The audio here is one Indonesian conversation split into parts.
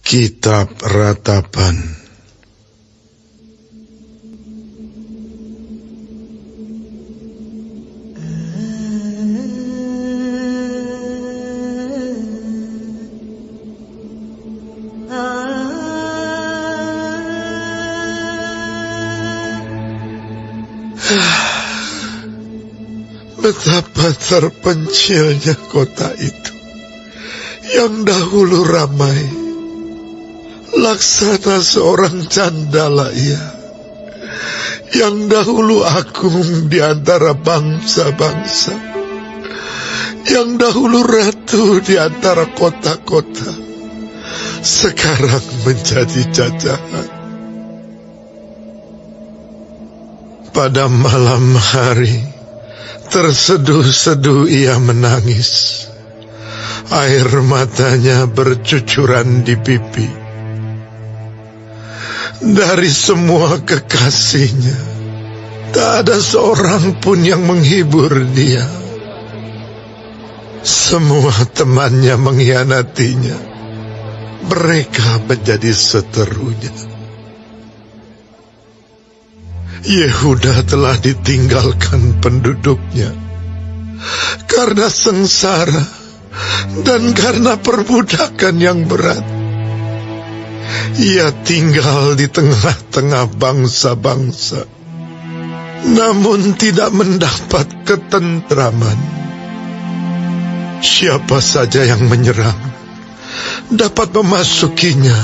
Kitab Ratapan. Betapa terpencilnya kota itu, yang dahulu ramai, laksana seorang candala ia, yang dahulu agung di antara bangsa-bangsa, yang dahulu ratu di antara kota-kota, sekarang menjadi jajahan. Pada malam hari, terseduh-seduh ia menangis. Air matanya bercucuran di pipi. Dari semua kekasihnya, tak ada seorang pun yang menghibur dia. Semua temannya mengkhianatinya. Mereka menjadi seterunya. Yehuda telah ditinggalkan penduduknya karena sengsara dan karena perbudakan yang berat. Ia tinggal di tengah-tengah bangsa-bangsa, namun tidak mendapat ketentraman. Siapa saja yang menyerang dapat memasukinya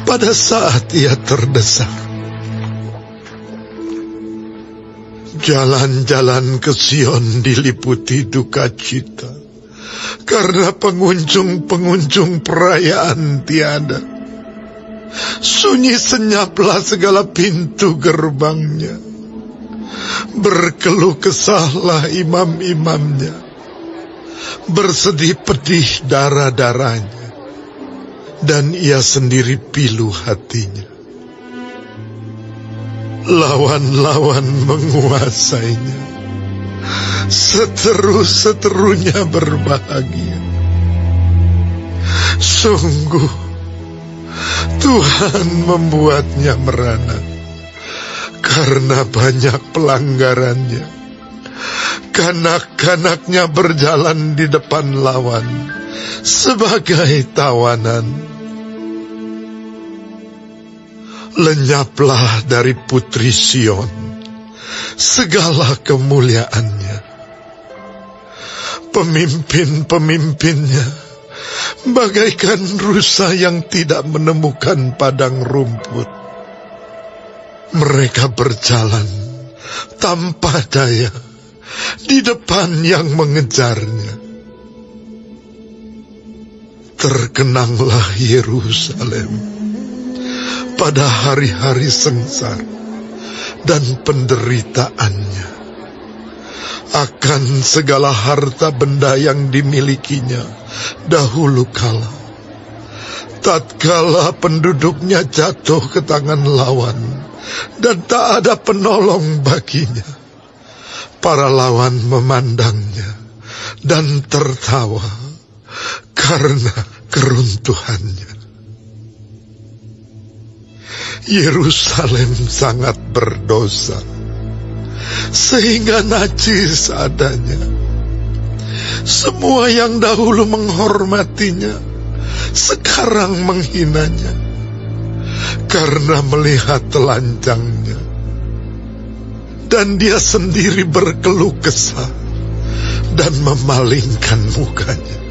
pada saat ia terdesak. Jalan-jalan ke Sion diliputi duka cita, karena pengunjung-pengunjung perayaan tiada. Sunyi senyaplah segala pintu gerbangnya. Berkeluh kesahlah imam-imamnya. Bersedih pedih darah-darahnya, dan ia sendiri pilu hatinya. Lawan-lawan menguasainya, seteru-seterunya berbahagia. Sungguh, Tuhan membuatnya merana karena banyak pelanggarannya. Kanak-kanaknya berjalan di depan lawan sebagai tawanan. Lenyaplah dari putri Sion segala kemuliaannya. Pemimpin-pemimpinnya bagaikan rusa yang tidak menemukan padang rumput. Mereka berjalan tanpa daya di depan yang mengejarnya. Terkenanglah Yerusalem pada hari-hari sengsara dan penderitaannya, akan segala harta benda yang dimilikinya dahulu kala. Tatkala penduduknya jatuh ke tangan lawan dan tak ada penolong baginya, para lawan memandangnya dan tertawa karena keruntuhannya. Yerusalem sangat berdosa, sehingga najis adanya. Semua yang dahulu menghormatinya, sekarang menghinanya, karena melihat telanjangnya. Dan dia sendiri berkeluh kesah dan memalingkan mukanya.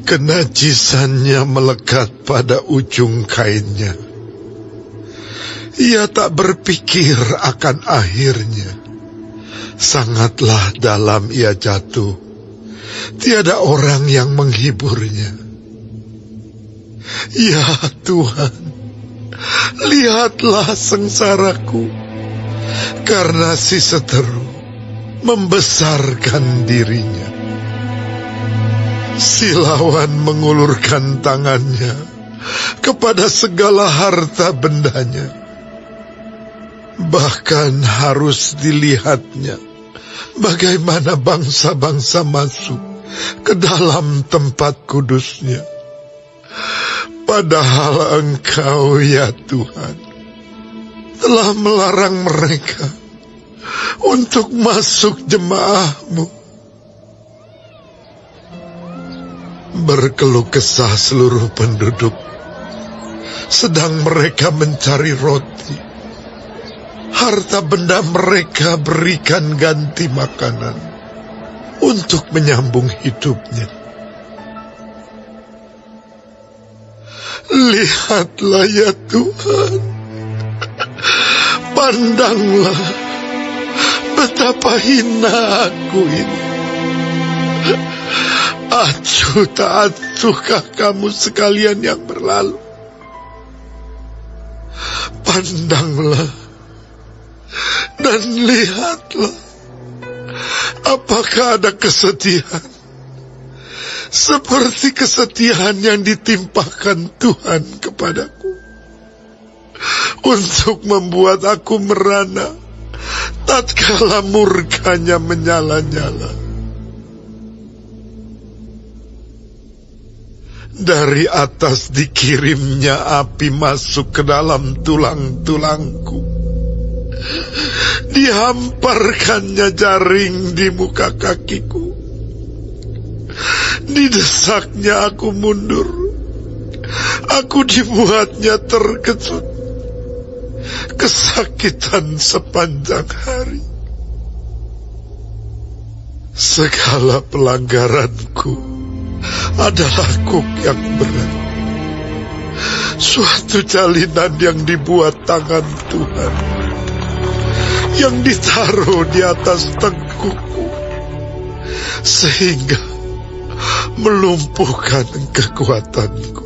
Kenajisannya melekat pada ujung kainnya. Ia tak berpikir akan akhirnya. Sangatlah dalam ia jatuh. Tiada orang yang menghiburnya. Ya Tuhan, lihatlah sengsaraku, karena si seteru membesarkan dirinya. Si lawan mengulurkan tangannya kepada segala harta bendanya. Bahkan harus dilihatnya bagaimana bangsa-bangsa masuk ke dalam tempat kudus-Nya. Padahal Engkau, ya Tuhan, telah melarang mereka untuk masuk jemaah-Mu. Berkeluh kesah seluruh penduduk, sedang mereka mencari roti. Harta benda mereka berikan ganti makanan untuk menyambung hidupnya. Lihatlah ya Tuhan, pandanglah betapa hina aku ini. Acuh tak acuhkah kamu sekalian yang berlalu? Pandanglah dan lihatlah, apakah ada kesedihan seperti kesedihan yang ditimpakan Tuhan kepadaku, untuk membuat aku merana tatkala murka-Nya menyala-nyala. Dari atas dikirimnya api masuk ke dalam tulang-tulangku. Dihamparkannya jaring di muka kakiku. Didesaknya aku mundur. Aku dibuatnya terkejut. Kesakitan sepanjang hari. Segala pelanggaranku adalah kuk yang berat. Suatu jalinan yang dibuat tangan Tuhan, yang ditaruh di atas tengkukku, sehingga melumpuhkan kekuatanku.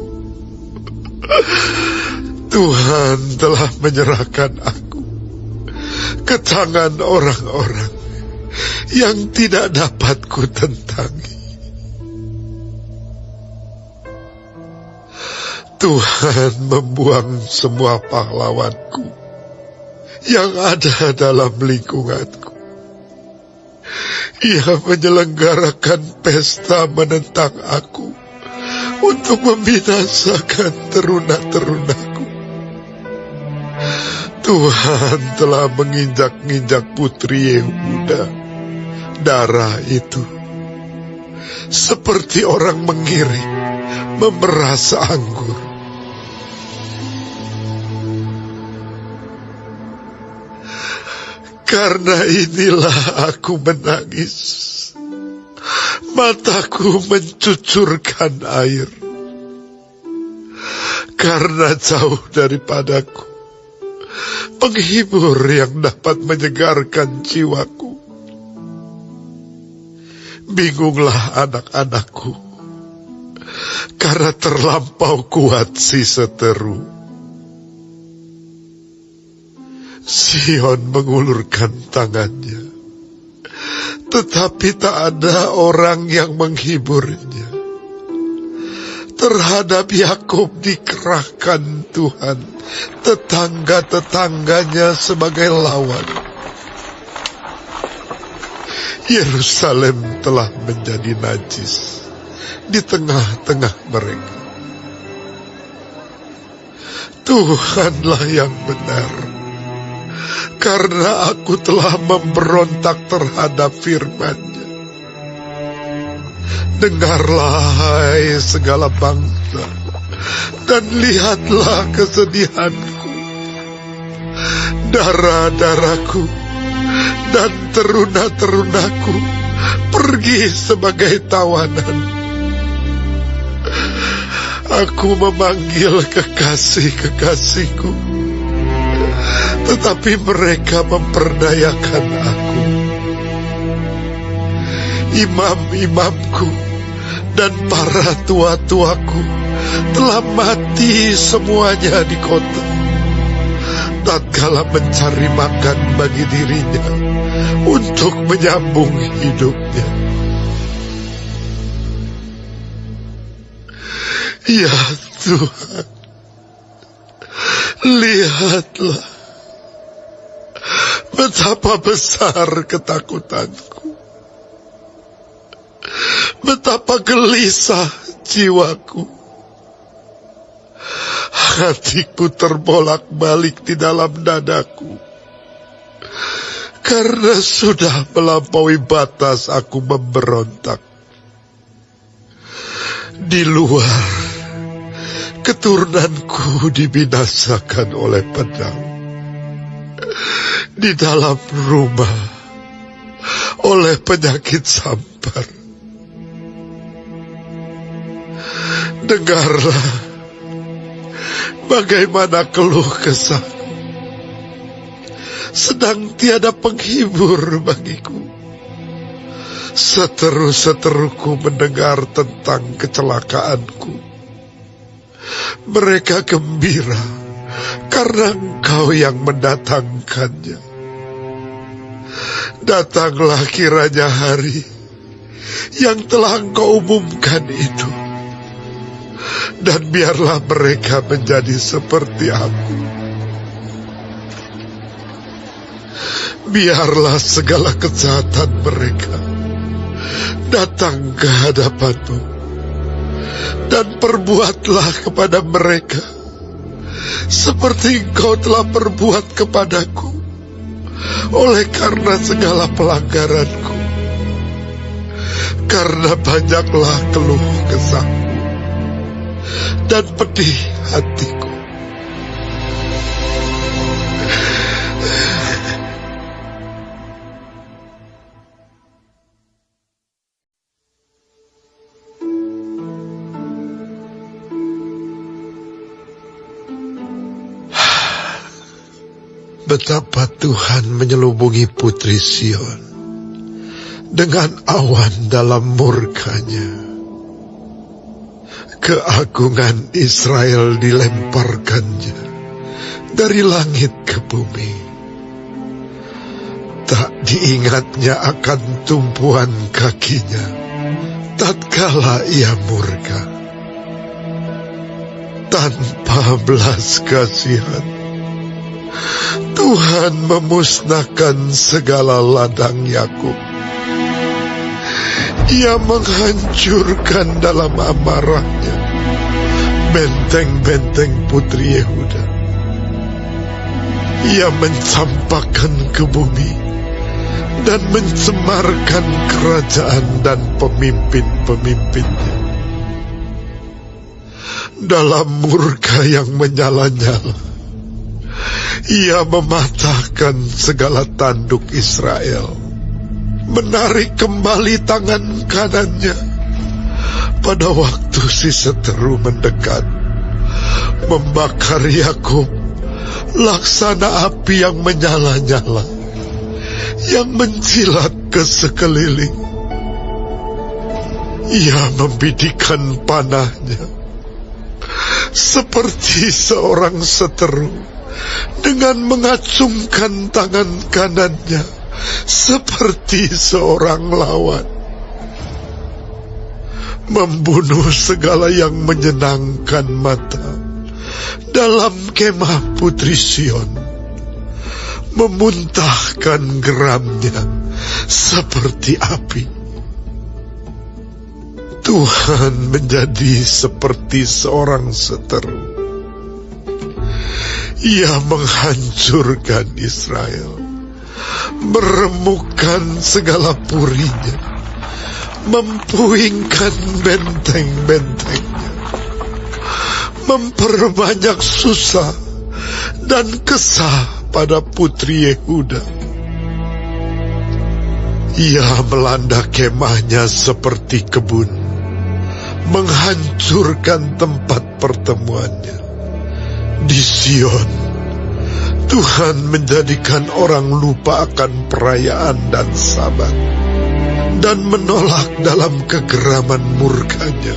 Tuhan telah menyerahkan aku ke tangan orang-orang yang tidak dapat kutentangi. Tuhan membuang semua pahlawanku yang ada dalam lingkunganku. Ia menyelenggarakan pesta menentang aku untuk membinasakan teruna-terunaku. Tuhan telah menginjak-injak putri Yehuda. Darah itu seperti orang mengiring memeras anggur. Karena inilah aku menangis, mataku mencucurkan air. Karena jauh daripadaku penghibur yang dapat menyegarkan jiwaku. Bingunglah anak-anakku, karena terlampau kuat si seteru. Sion mengulurkan tangannya, tetapi tak ada orang yang menghiburnya. Terhadap Yakub dikerahkan Tuhan tetangga-tetangganya sebagai lawan. Yerusalem telah menjadi najis di tengah-tengah mereka. Tuhanlah yang benar, karena aku telah memberontak terhadap firman-Nya. Dengarlah, hai segala bangsa, dan lihatlah kesedihanku. Darah-darahku dan teruna-terunaku pergi sebagai tawanan. Aku memanggil kekasih-kekasihku, tetapi mereka memperdayakan aku. Imam-imamku dan para tua-tuaku telah mati semuanya di kota, tatkala mencari makan bagi dirinya untuk menyambung hidupnya. Ya Tuhan, lihatlah betapa besar ketakutanku. Betapa gelisah jiwaku. Hatiku terbolak-balik di dalam dadaku. Karena sudah melampaui batas aku memberontak. Di luar, keturunanku dibinasakan oleh pedang. Di dalam rumah, oleh penyakit sampar. Dengarlah bagaimana keluh kesahku, sedang tiada penghibur bagiku. Seteru-seteruku mendengar tentang kecelakaanku. Mereka gembira karena Engkau yang mendatangkannya. Datanglah kiranya hari yang telah Engkau umumkan itu, dan biarlah mereka menjadi seperti aku. Biarlah segala kejahatan mereka datang ke hadapan-Mu, dan perbuatlah kepada mereka seperti Engkau telah perbuat kepadaku, oleh karena segala pelanggaranku. Karena banyaklah keluh kesahku dan pedih hatiku. Betapa Tuhan menyelubungi putri Sion dengan awan dalam murkanya. Keagungan Israel dilemparkannya dari langit ke bumi. Tak diingatnya akan tumpuan kakinya tatkala ia murka. Tanpa belas kasihan, Tuhan memusnahkan segala ladang Yakub. Ia menghancurkan dalam amarahnya benteng-benteng putri Yehuda. Ia mencampakkan ke bumi dan mencemarkan kerajaan dan pemimpin-pemimpinnya. Dalam murka yang menyala-nyala, ia mematahkan segala tanduk Israel, menarik kembali tangan kanannya pada waktu si seteru mendekat, membakar Yakub laksana api yang menyala-nyala, yang menjilat ke sekeliling. Ia membidikan panahnya seperti seorang seteru, dengan mengacungkan tangan kanannya seperti seorang lawan. Membunuh segala yang menyenangkan mata dalam kemah putri Sion, memuntahkan geramnya seperti api. Tuhan menjadi seperti seorang seteru. Ia menghancurkan Israel, meremukkan segala purinya, mempuingkan benteng-bentengnya, memperbanyak susah dan kesah pada putri Yehuda. Ia melanda kemahnya seperti kebun, menghancurkan tempat pertemuannya. Di Sion, Tuhan menjadikan orang lupa akan perayaan dan Sabat, dan menolak dalam kegeraman murkanya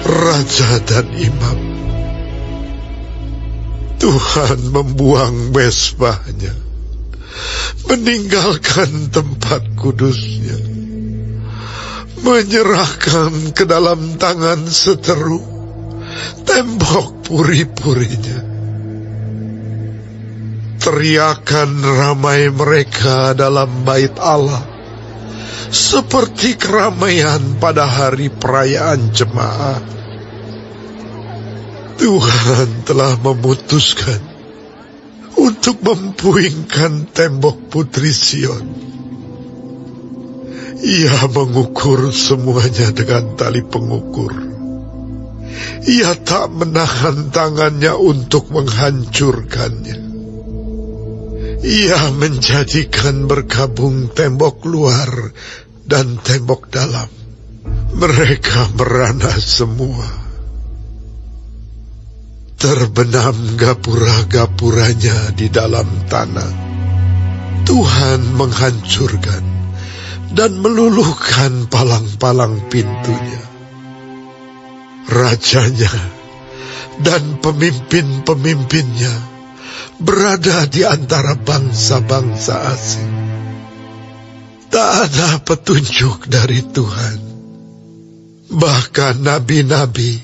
raja dan imam. Tuhan membuang mesbahnya, meninggalkan tempat kudusnya, menyerahkan ke dalam tangan seteru tembok puri-purinya. Teriakan ramai mereka dalam bait Allah seperti keramaian pada hari perayaan jemaah. Tuhan telah memutuskan untuk mempuingkan tembok Putri Sion. Ia mengukur semuanya dengan tali pengukur. Ia tak menahan tangannya untuk menghancurkannya. Ia menjadikan berkabung tembok luar dan tembok dalam. Mereka merana semua. Terbenam gapura-gapuranya di dalam tanah. Tuhan menghancurkan dan meluluhkan palang-palang pintunya. Rajanya dan pemimpin-pemimpinnya berada di antara bangsa-bangsa asing. Tak ada petunjuk dari Tuhan. Bahkan nabi-nabi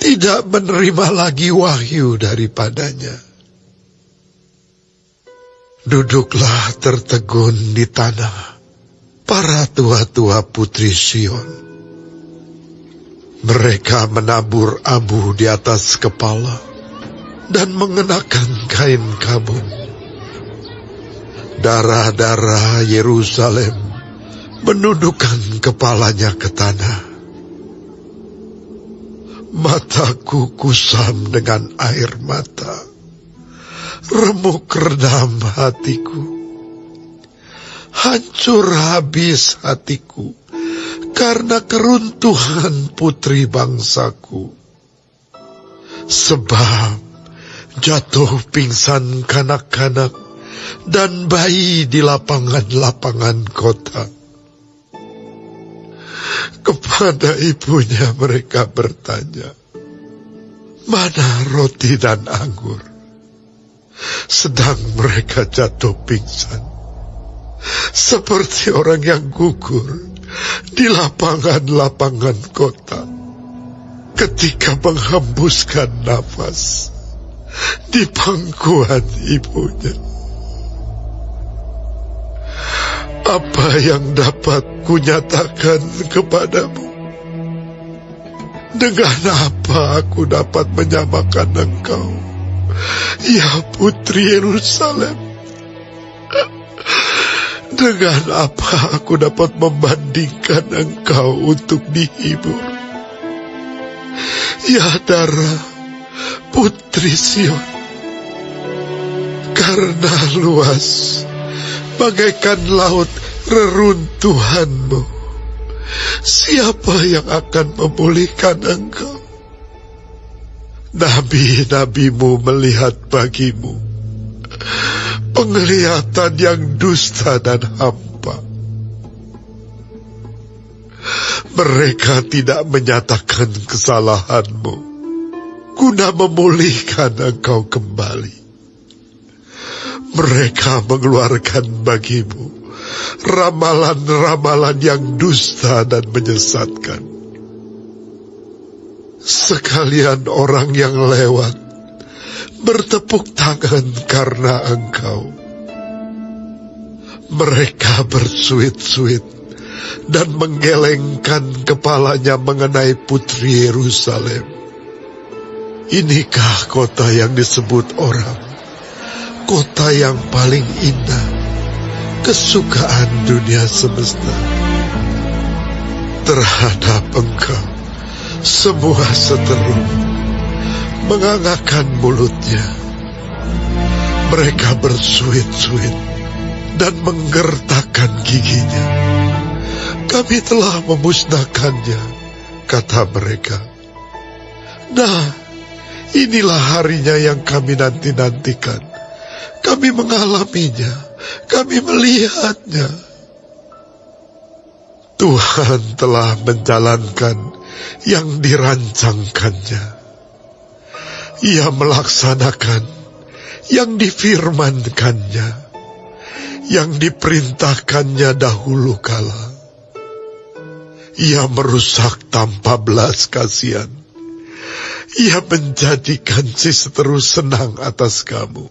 tidak menerima lagi wahyu daripadanya. Duduklah tertegun di tanah para tua-tua Putri Sion. Mereka menabur abu di atas kepala dan mengenakan kain kabung. Darah-darah Yerusalem menundukkan kepalanya ke tanah. Mataku kusam dengan air mata, remuk redam hatiku, hancur habis hatiku karena keruntuhan putri bangsaku. Sebab jatuh pingsan kanak-kanak dan bayi di lapangan-lapangan kota. Kepada ibunya mereka bertanya, "Mana roti dan anggur?" Sedang mereka jatuh pingsan, seperti orang yang gugur di lapangan-lapangan kota ketika menghembuskan nafas di pangkuan ibunya. Apa yang dapat kunyatakan kepadamu? Dengan apa aku dapat menyamakan engkau, ya Putri Yerusalem? Dengan apa aku dapat membandingkan engkau untuk dihibur, ya Dara, Putri Sion? Karena luas bagaikan laut reruntuhanmu, siapa yang akan memulihkan engkau? Nabi-nabimu melihat bagimu penglihatan yang dusta dan hampa. Mereka tidak menyatakan kesalahanmu guna memulihkan engkau kembali. Mereka mengeluarkan bagimu ramalan-ramalan yang dusta dan menyesatkan. Sekalian orang yang lewat bertepuk tangan karena engkau. Mereka bersuit-suit dan menggelengkan kepalanya mengenai Putri Yerusalem. Inikah kota yang disebut orang, kota yang paling indah, kesukaan dunia semesta? Terhadap engkau, semua seteru mengangakkan mulutnya. Mereka bersuit-suit dan menggertakkan giginya. Kami telah memusnahkannya, kata mereka. Nah, inilah harinya yang kami nanti-nantikan. Kami mengalaminya, kami melihatnya. Tuhan telah menjalankan yang dirancangkannya. Ia melaksanakan yang difirmankannya, yang diperintahkannya dahulu kala. Ia merusak tanpa belas kasihan. Ia menjadikan si seteru senang atas kamu.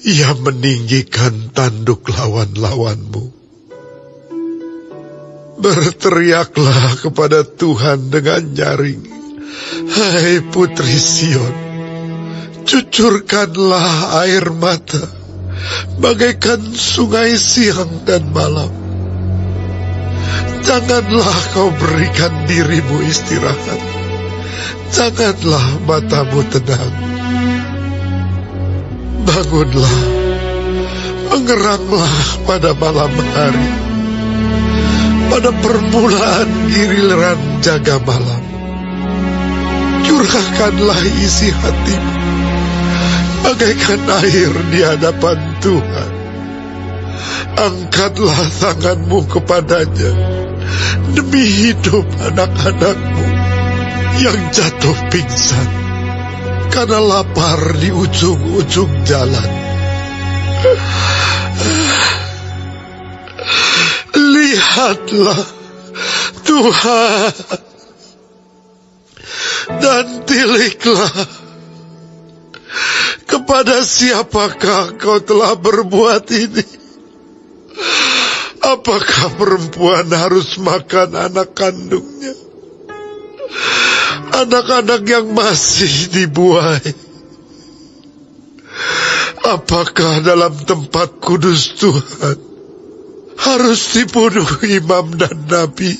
Ia meninggikan tanduk lawan-lawanmu. Berteriaklah kepada Tuhan dengan nyaring, hai putri Sion, cucurkanlah air mata, bagaikan sungai siang dan malam. Janganlah kau berikan dirimu istirahat, janganlah matamu tenang. Bangunlah, mengeranglah pada malam hari, pada permulaan giliran jaga malam. Curahkanlah isi hatimu, bagaikan air di hadapan Tuhan. Angkatlah tanganmu kepadanya, demi hidup anak-anakmu yang jatuh pingsan karena lapar di ujung-ujung jalan. Lihatlah Tuhan, dan tiliklah, kepada siapakah kau telah berbuat ini? Apakah perempuan harus makan anak kandungnya, anak-anak yang masih dibuai? Apakah dalam tempat kudus Tuhan harus dibunuh imam dan nabi?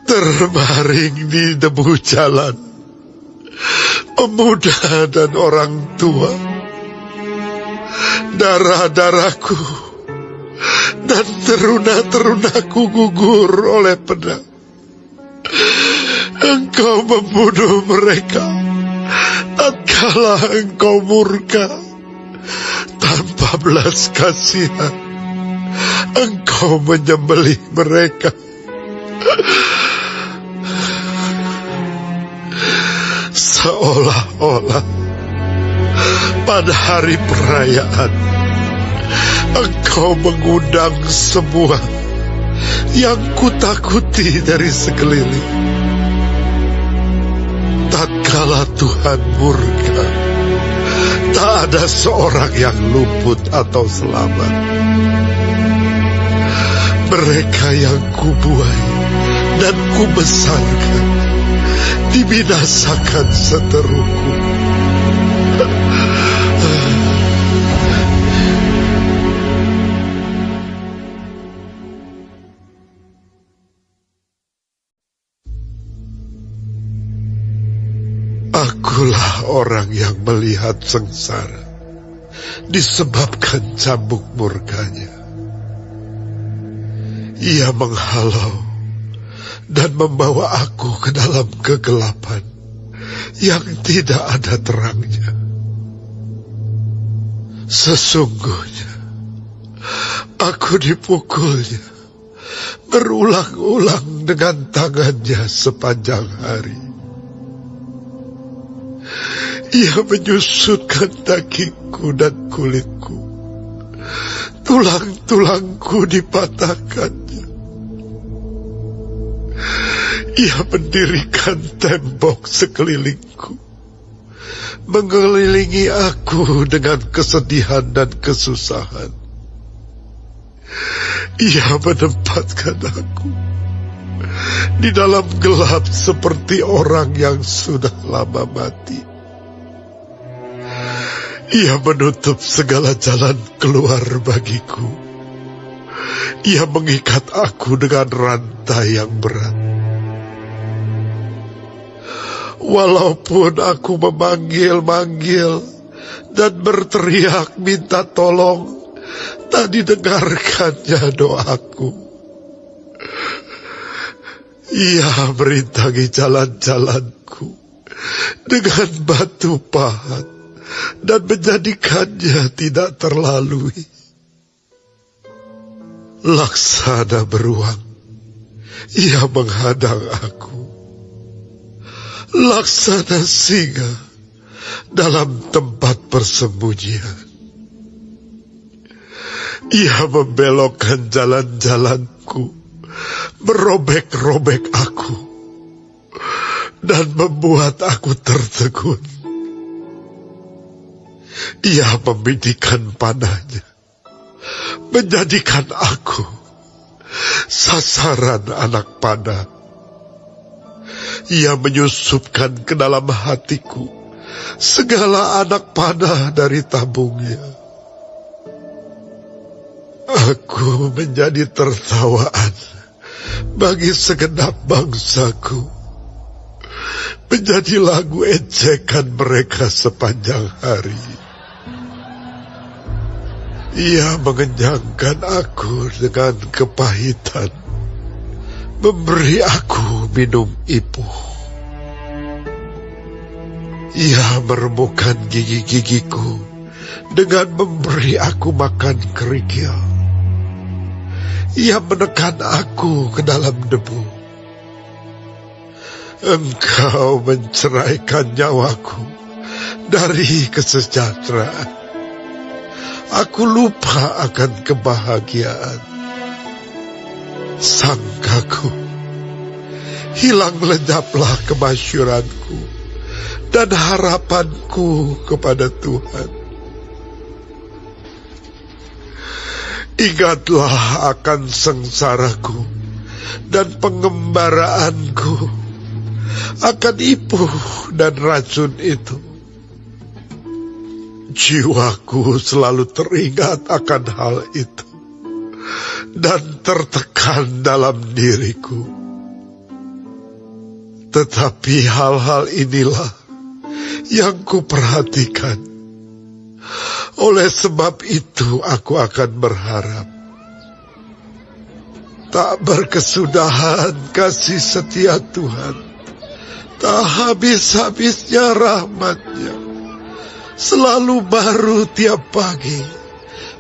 Terbaring di debu jalan, pemuda dan orang tua, darah-darahku dan teruna-terunaku gugur oleh pedang. Engkau membunuh mereka tatkala engkau murka, tanpa belas kasihan engkau menyembelih mereka. Seolah-olah pada hari perayaan engkau mengundang semua yang kutakuti dari sekeliling. Tatkala Tuhan murka, tak ada seorang yang luput atau selamat. Mereka yang kubuai dan kubesarkan dibinasakan seteruku. Akulah orang yang melihat sengsara disebabkan cambuk murkanya. Ia menghalau dan membawa aku ke dalam kegelapan yang tidak ada terangnya. Sesungguhnya aku dipukulnya berulang-ulang dengan tangannya sepanjang hari. Ia menyusutkan dagingku dan kulitku, tulang-tulangku dipatahkannya. Ia mendirikan tembok sekelilingku, mengelilingi aku dengan kesedihan dan kesusahan. Ia menempatkan aku di dalam gelap seperti orang yang sudah lama mati. Ia menutup segala jalan keluar bagiku. Ia mengikat aku dengan rantai yang berat. Walaupun aku memanggil-manggil dan berteriak minta tolong, tak didengarkannya doaku. Ia merintangi jalan-jalanku dengan batu pahat dan menjadikannya tidak terlalui. Laksana beruang, ia menghadang aku. Laksana singa dalam tempat persembunyian, ia membelokkan jalan-jalanku, merobek-robek aku, dan membuat aku tertegun. Ia membidikan panahnya, menjadikan aku sasaran anak panah. Ia menyusupkan ke dalam hatiku segala anak panah dari tabungnya. Aku menjadi tertawaan bagi segenap bangsaku, menjadi lagu ejekan mereka sepanjang hari. Ia mengenyangkan aku dengan kepahitan, memberi aku minum ipuh. Ia meremukkan gigi-gigiku dengan memberi aku makan kerikil. Ia menekan aku ke dalam debu. Engkau menceraikan nyawaku dari kesejahteraan. Aku lupa akan kebahagiaan. Sangkaku, hilang lenyaplah kemasyuranku dan harapanku kepada Tuhan. Ingatlah akan sengsaraku dan pengembaraanku, akan ipuh dan racun itu. Jiwaku selalu teringat akan hal itu dan tertekan dalam diriku. Tetapi hal-hal inilah yang kuperhatikan. Oleh sebab itu aku akan berharap. Tak berkesudahan kasih setia Tuhan, tak habis-habisnya rahmat-Nya. Selalu baru tiap pagi,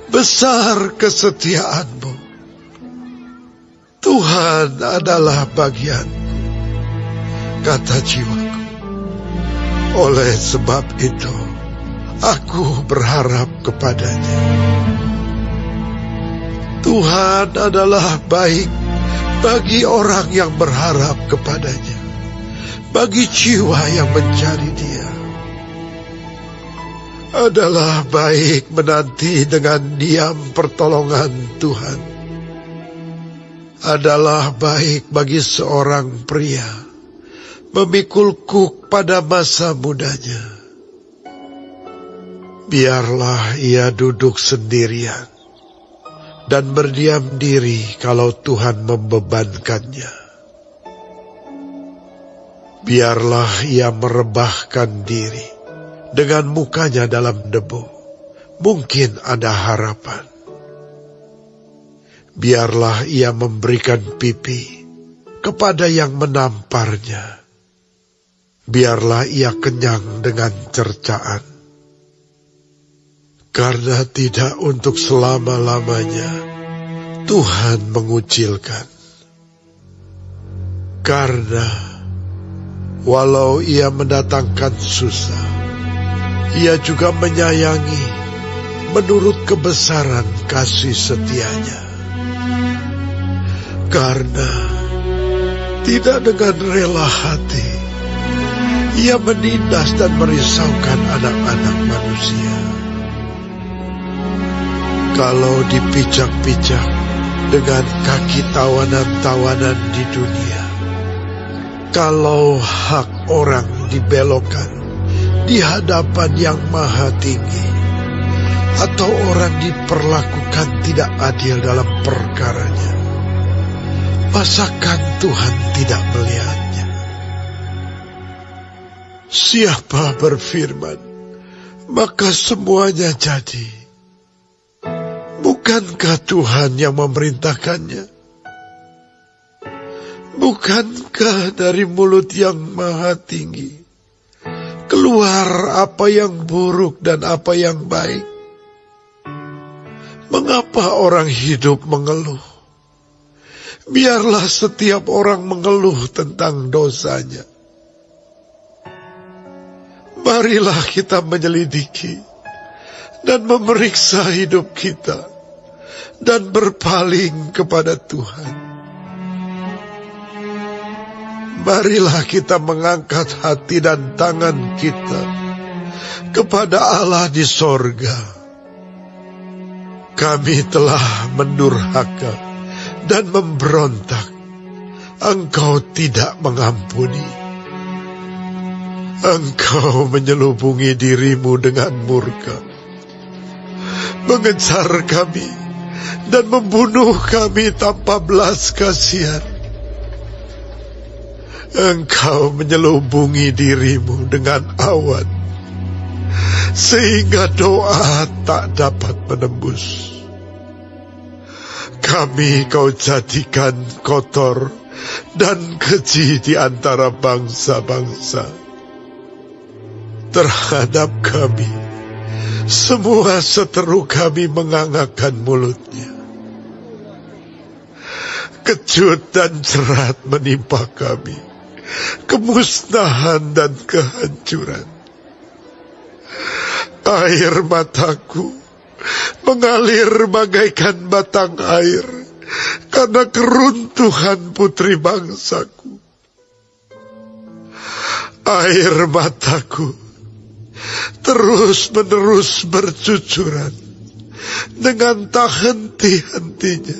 besar kesetiaan-Mu. Tuhan adalah bagianku, kata jiwaku. Oleh sebab itu, aku berharap kepada-Nya. Tuhan adalah baik bagi orang yang berharap kepada-Nya, bagi jiwa yang mencari Dia. Adalah baik menanti dengan diam pertolongan Tuhan. Adalah baik bagi seorang pria memikul kuk pada masa mudanya. Biarlah ia duduk sendirian dan berdiam diri kalau Tuhan membebankannya. Biarlah ia merebahkan diri dengan mukanya dalam debu, mungkin ada harapan. Biarlah ia memberikan pipi kepada yang menamparnya. Biarlah ia kenyang dengan cercaan. Karena tidak untuk selama-lamanya Tuhan mengucilkan. Karena walau ia mendatangkan susah, Ia juga menyayangi menurut kebesaran kasih setia-Nya. Karena tidak dengan rela hati Ia menindas dan merisaukan anak-anak manusia. Kalau dipijak-pijak dengan kaki tawanan-tawanan di dunia, kalau hak orang dibelokkan di hadapan yang maha tinggi, atau orang diperlakukan tidak adil dalam perkaranya, masakan Tuhan tidak melihatnya? Siapa berfirman, maka semuanya jadi. Bukankah Tuhan yang memerintahkannya? Bukankah dari mulut yang maha tinggi keluar apa yang buruk dan apa yang baik? Mengapa orang hidup mengeluh? Biarlah setiap orang mengeluh tentang dosanya. Marilah kita menyelidiki dan memeriksa hidup kita dan berpaling kepada Tuhan. Marilah kita mengangkat hati dan tangan kita kepada Allah di sorga. Kami telah mendurhaka dan memberontak, Engkau tidak mengampuni. Engkau menyelubungi dirimu dengan murka, mengejar kami dan membunuh kami tanpa belas kasihan. Engkau menyelubungi dirimu dengan awan, sehingga doa tak dapat menembus. Kami Kau jadikan kotor dan keji di antara bangsa-bangsa. Terhadap kami, semua seteru kami mengangakkan mulutnya. Kejut dan jerat menimpa kami, kemusnahan dan kehancuran. Air mataku mengalir bagaikan batang air karena keruntuhan putri bangsaku. Air mataku terus-menerus bercucuran dengan tak henti-hentinya,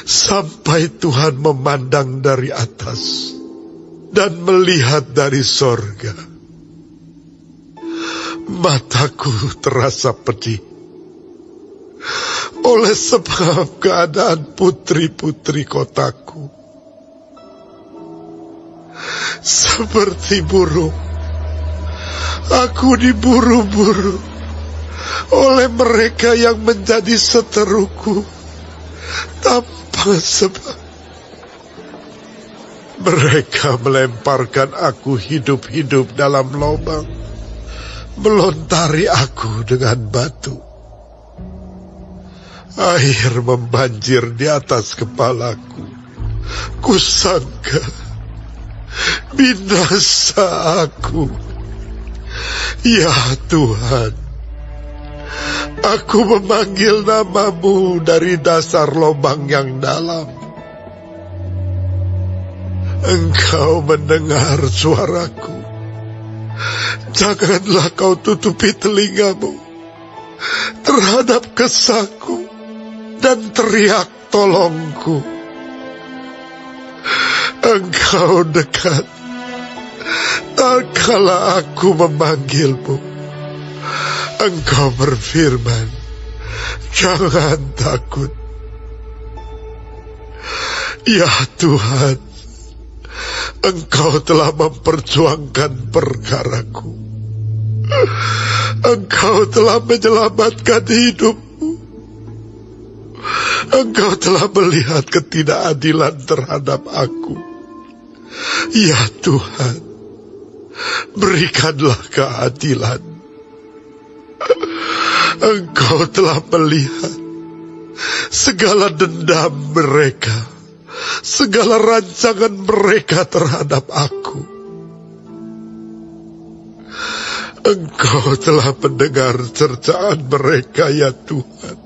sampai Tuhan memandang dari atas dan melihat dari sorga. Mataku terasa pedih oleh sebab keadaan putri-putri kotaku. Seperti burung, aku diburu-buru oleh mereka yang menjadi seteruku tanpa sebab. Mereka melemparkan aku hidup-hidup dalam lubang, melontari aku dengan batu. Air membanjir di atas kepalaku. Kusangka binasa aku. Ya Tuhan, aku memanggil nama-Mu dari dasar lubang yang dalam. Engkau mendengar suaraku. Janganlah Kau tutupi telinga-Mu terhadap kesahku dan teriak tolongku. Engkau dekat tak kala aku memanggil-Mu. Engkau berfirman, jangan takut. Ya Tuhan, Engkau telah memperjuangkan perkaraku. Engkau telah menyelamatkan hidupmu. Engkau telah melihat ketidakadilan terhadap aku. Ya Tuhan, berikanlah keadilan. Engkau telah melihat segala dendam mereka, segala rancangan mereka terhadap aku. Engkau telah mendengar cercaan mereka, ya Tuhan,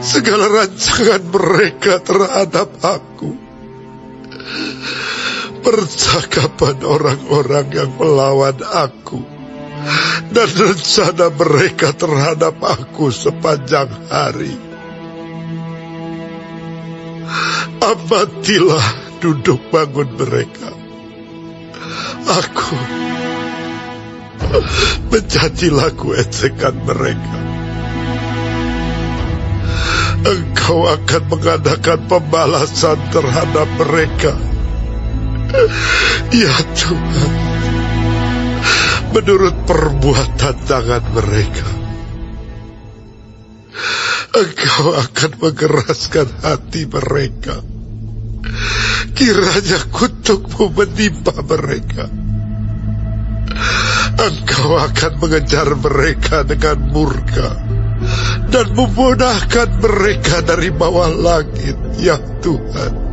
segala rancangan mereka terhadap aku. Percakapan orang-orang yang melawan aku dan rencana mereka terhadap aku sepanjang hari. Amatilah duduk bangun mereka. Aku menjadi lagu ejekan mereka. Engkau akan mengadakan pembalasan terhadap mereka. Ya Tuhan, menurut perbuatan tangan mereka. Engkau akan mengeraskan hati mereka. Kiranya kutuk-Mu menimpa mereka. Engkau akan mengejar mereka dengan murka dan memunahkan mereka dari bawah langit, ya Tuhan.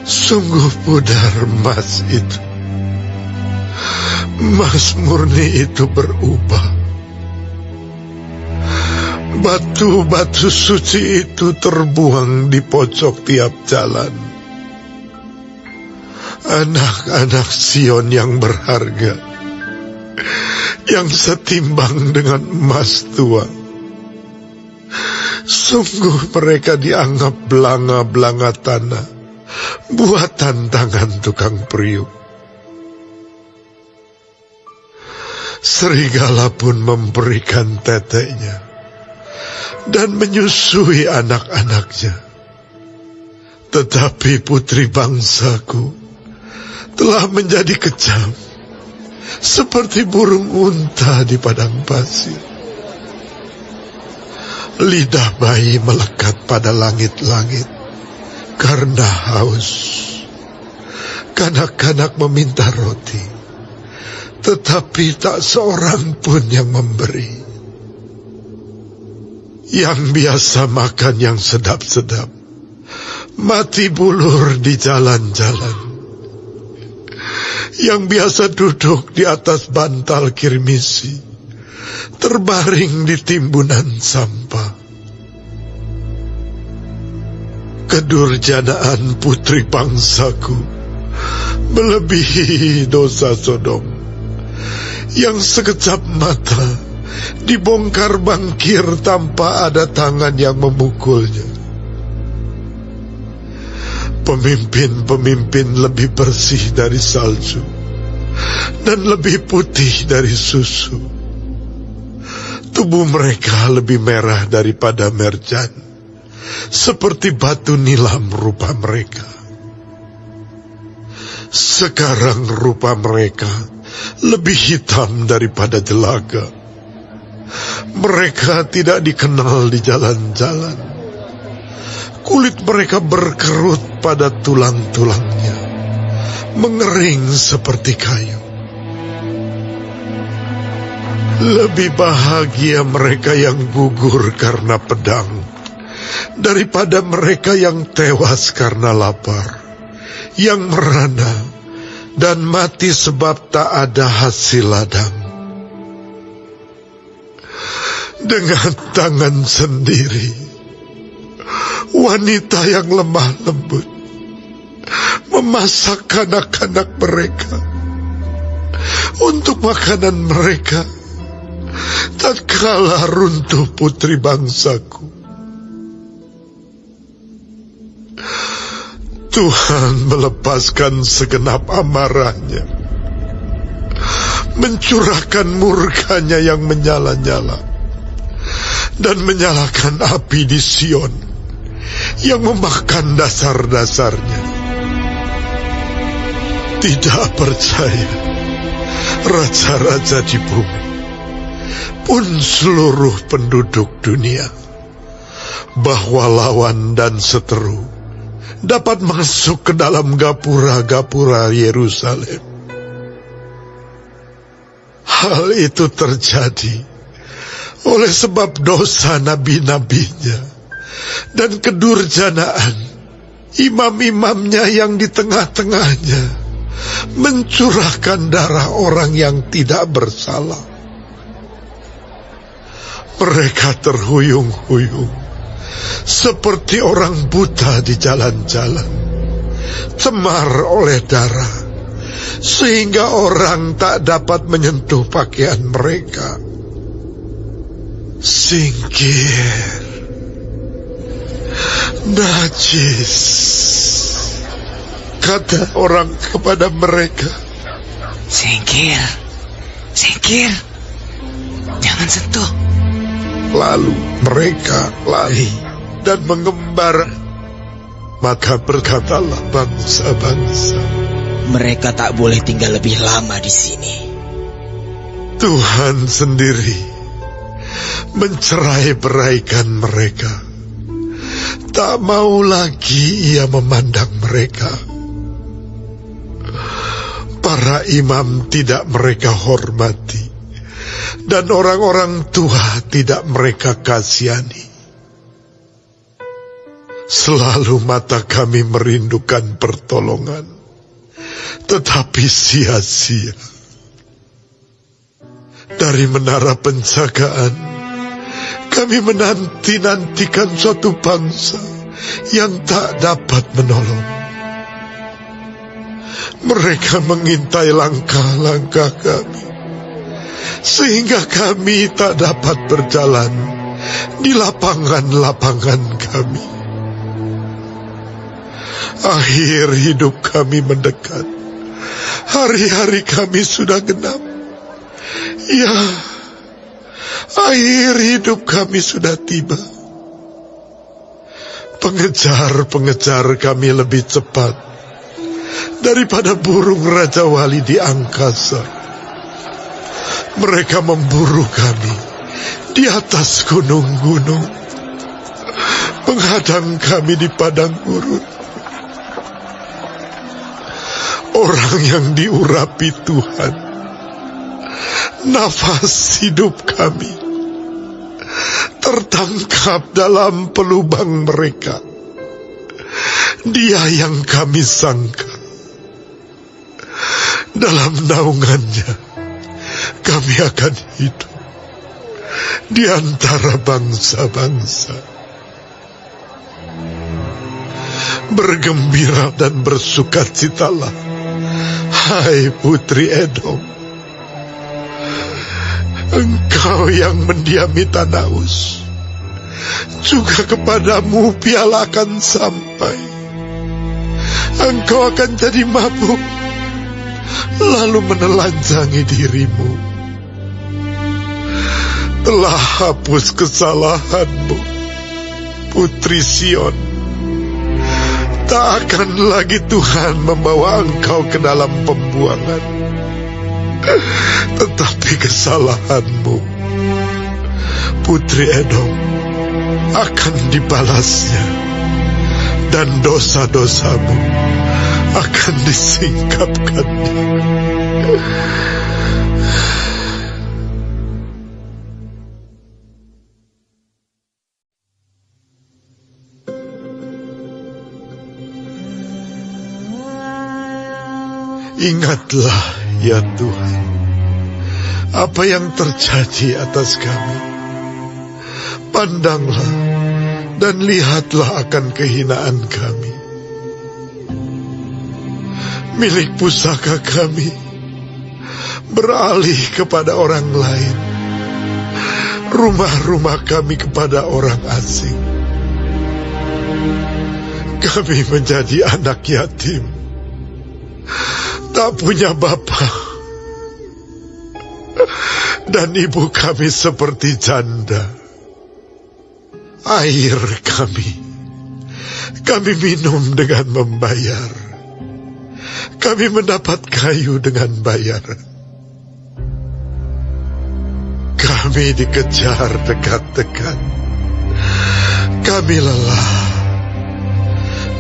Sungguh pudar emas itu. Emas murni itu berubah. Batu-batu suci itu terbuang di pojok tiap jalan. Anak-anak Sion yang berharga, yang setimbang dengan emas tua. Sungguh mereka dianggap belanga-belanga tanah, buatan tangan tukang periuk. Serigala pun memberikan teteknya dan menyusui anak-anaknya. Tetapi putri bangsaku telah menjadi kejam, seperti burung unta di padang pasir. Lidah bayi melekat pada langit-langit karena haus. Kanak-kanak meminta roti, tetapi tak seorang pun yang memberi. Yang biasa makan yang sedap-sedap, mati bulur di jalan-jalan. Yang biasa duduk di atas bantal kirmisi, terbaring di timbunan sampah. Kedurjanaan putri bangsaku melebihi dosa Sodom, yang sekejap mata dibongkar bangkir tanpa ada tangan yang memukulnya. Pemimpin-pemimpin lebih bersih dari salju dan lebih putih dari susu. Tubuh mereka lebih merah daripada merjan, seperti batu nilam rupa mereka. Sekarang rupa mereka lebih hitam daripada jelaga. Mereka tidak dikenal di jalan-jalan. Kulit mereka berkerut pada tulang-tulangnya, mengering seperti kayu. Lebih bahagia mereka yang gugur karena pedang daripada mereka yang tewas karena lapar, yang merana dan mati sebab tak ada hasil ladang. Dengan tangan sendiri wanita yang lemah lembut memasak anak-anak mereka untuk makanan mereka tatkala runtuh putri bangsaku. Tuhan melepaskan segenap amarahnya, mencurahkan murkanya yang menyala-nyala, dan menyalakan api di Sion yang memakan dasar-dasarnya. Tidak percaya raja-raja di bumi, pun seluruh penduduk dunia, bahwa lawan dan seteru dapat masuk ke dalam gapura-gapura Yerusalem. Hal itu terjadi oleh sebab dosa nabi-nabinya dan kedurjanaan imam-imamnya yang di tengah-tengahnya mencurahkan darah orang yang tidak bersalah. Mereka terhuyung-huyung seperti orang buta di jalan-jalan, cemar oleh darah, sehingga orang tak dapat menyentuh pakaian mereka. Singkir, najis, kata orang kepada mereka. Singkir, singkir, jangan sentuh. Lalu mereka lari dan mengembara. Maka berkatalah bangsa-bangsa, mereka tak boleh tinggal lebih lama di sini. Tuhan sendiri mencerai-beraikan mereka. Tak mau lagi ia memandang mereka. Para imam tidak mereka hormati, dan orang-orang tua tidak mereka kasihani. Selalu mata kami merindukan pertolongan, tetapi sia-sia. Dari menara penjagaan, kami menanti-nantikan suatu bangsa yang tak dapat menolong. Mereka mengintai langkah-langkah kami, sehingga kami tak dapat berjalan di lapangan-lapangan kami. Akhir hidup kami mendekat. Hari-hari kami sudah genap. Ya, akhir hidup kami sudah tiba. Pengejar-pengejar kami lebih cepat daripada burung Raja Wali di angkasa. Mereka memburu kami di atas gunung-gunung, menghadang kami di padang gurun. Orang yang diurapi Tuhan, nafas hidup kami, tertangkap dalam pelubang mereka. Dia yang kami sangka, dalam naungannya kami akan hidup di antara bangsa-bangsa. Bergembira dan bersukacitalah, hai Putri Edom, engkau yang mendiami tanah Uz, juga kepadamu piala akan sampai. Engkau akan jadi mabuk, lalu menelanjangi dirimu. Telah hapus kesalahanmu, Putri Sion. Tak akan lagi Tuhan membawa engkau ke dalam pembuangan, tetapi kesalahanmu, Putri Edom, akan dibalasnya, dan dosa-dosamu akan disingkapkannya. Ingatlah, ya Tuhan, apa yang terjadi atas kami. Pandanglah dan lihatlah akan kehinaan kami. Milik pusaka kami beralih kepada orang lain, rumah-rumah kami kepada orang asing. Kami menjadi anak yatim, tak punya bapa, dan ibu kami seperti janda. Air kami minum dengan membayar. Kami mendapat kayu dengan bayar. Kami dikejar dekat-dekat. Kami lelah.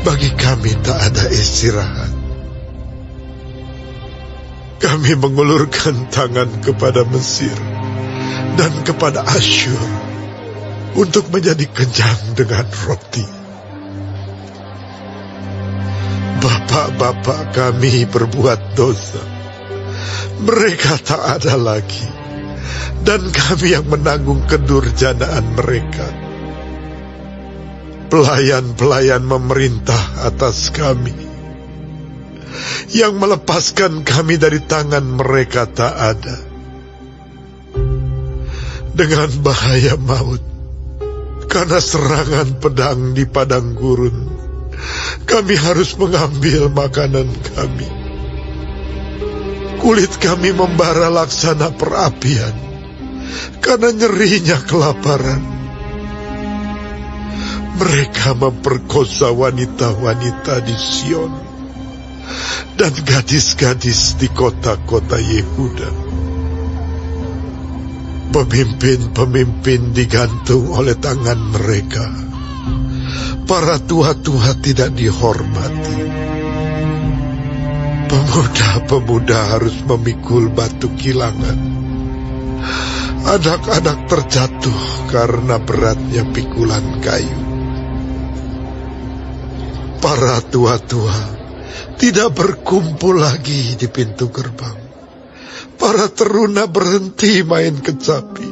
Bagi kami tak ada istirahat. Kami mengulurkan tangan kepada Mesir dan kepada Asyur untuk menjadi kenyang dengan roti. Bapak-bapak kami berbuat dosa. Mereka tak ada lagi, dan kami yang menanggung kedurjanaan mereka. Pelayan-pelayan memerintah atas kami. Yang melepaskan kami dari tangan mereka tak ada. Dengan bahaya maut, karena serangan pedang di padang gurun, kami harus mengambil makanan kami. Kulit kami membara laksana perapian, karena nyerinya kelaparan. Mereka memperkosa wanita-wanita di Sion dan gadis-gadis di kota-kota Yehuda. Pemimpin-pemimpin digantung oleh tangan mereka. Para tua-tua tidak dihormati. Pemuda-pemuda harus memikul batu kilangan. Anak-anak terjatuh karena beratnya pikulan kayu. Para tua-tua tidak berkumpul lagi di pintu gerbang. Para teruna berhenti main kecapi.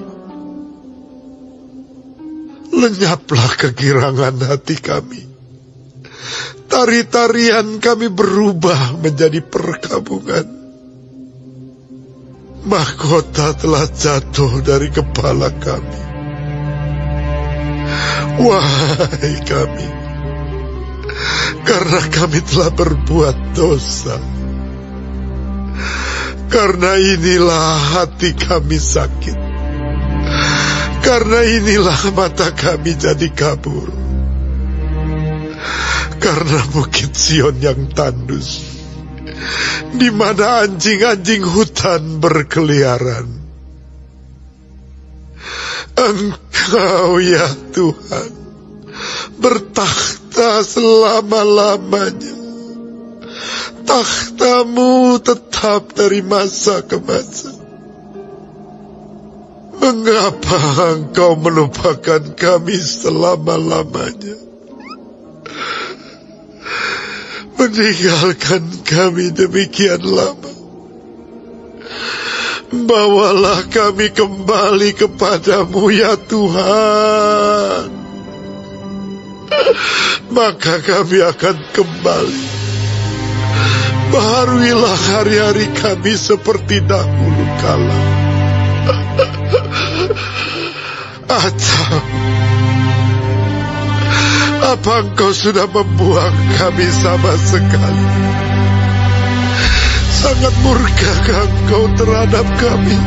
Lenyaplah kegirangan hati kami. Tari-tarian kami berubah menjadi perkabungan. Mahkota telah jatuh dari kepala kami. Wahai kami, karena kami telah berbuat dosa. Karena inilah hati kami sakit. Karena inilah mata kami jadi kabur. Karena Bukit Sion yang tandus, di mana anjing-anjing hutan berkeliaran. Engkau ya Tuhan bertakhta selama-lamanya. Takhtamu tetap dari masa ke masa. Mengapa Engkau melupakan kami selama-lamanya? Meninggalkan kami demikian lama. Bawalah kami kembali kepadamu ya Tuhan. Maka kami akan kembali. Baharuilah hari-hari kami seperti dahulu kala. Atau apa Engkau sudah membuang kami sama sekali? Sangat murka Engkau terhadap kami.